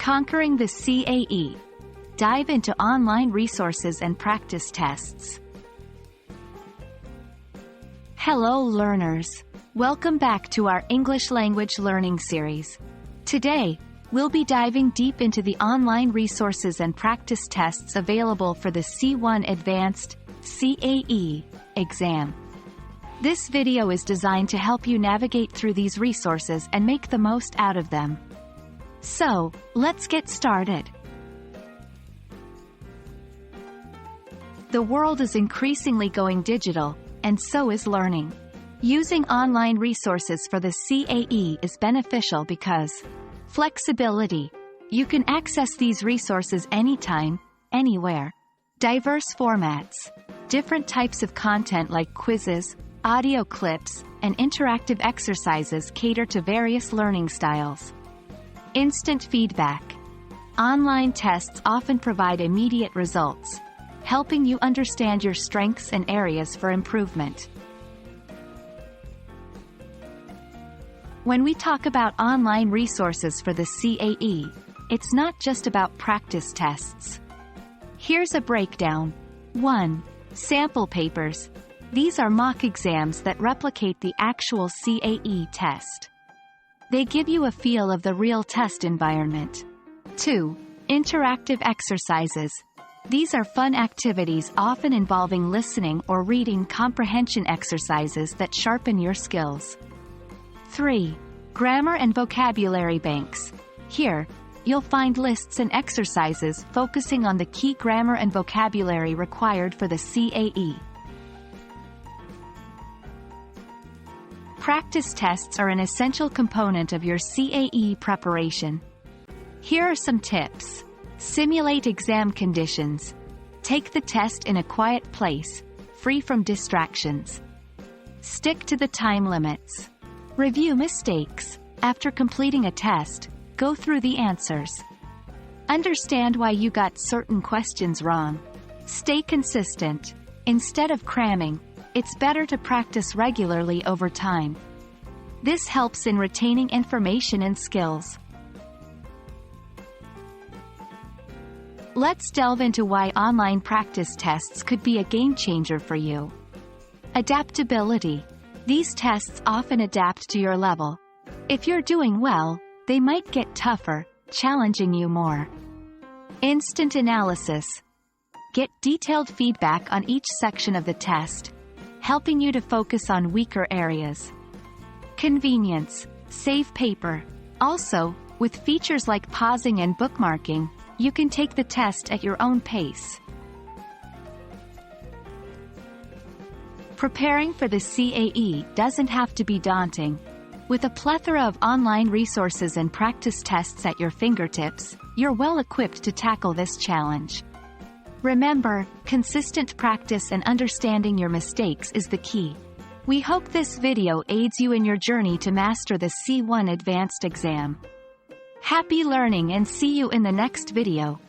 Conquering the CAE. Dive into online resources and practice tests. Hello learners. Welcome back to our English language learning series. Today, we'll be diving deep into the online resources and practice tests available for the C1 Advanced CAE exam. This video is designed to help you navigate through these resources and make the most out of them. So, let's get started. The world is increasingly going digital, and so is learning. Using online resources for the CAE is beneficial because flexibility. You can access these resources anytime, anywhere. Diverse formats. Different types of content like quizzes, audio clips, and interactive exercises cater to various learning styles. Instant feedback. Online tests often provide immediate results, helping you understand your strengths and areas for improvement. When we talk about online resources for the CAE, it's not just about practice tests. Here's a breakdown. 1. Sample papers. These are mock exams that replicate the actual CAE test. They give you a feel of the real test environment. 2. Interactive exercises. These are fun activities often involving listening or reading comprehension exercises that sharpen your skills. 3. Grammar and vocabulary banks. Here, you'll find lists and exercises focusing on the key grammar and vocabulary required for the CAE. Practice tests are an essential component of your CAE preparation. Here are some tips. Simulate exam conditions. Take the test in a quiet place, free from distractions. Stick to the time limits. Review mistakes. After completing a test, go through the answers. Understand why you got certain questions wrong. Stay consistent. Instead of cramming, it's better to practice regularly over time. This helps in retaining information and skills. Let's delve into why online practice tests could be a game changer for you. Adaptability. These tests often adapt to your level. If you're doing well, they might get tougher, challenging you more. Instant analysis. Get detailed feedback on each section of the test, helping you to focus on weaker areas. Convenience. Save paper. Also, with features like pausing and bookmarking, you can take the test at your own pace. Preparing for the CAE doesn't have to be daunting. With a plethora of online resources and practice tests at your fingertips, you're well equipped to tackle this challenge. Remember, consistent practice and understanding your mistakes is the key. We hope this video aids you in your journey to master the C1 Advanced exam. Happy learning and see you in the next video.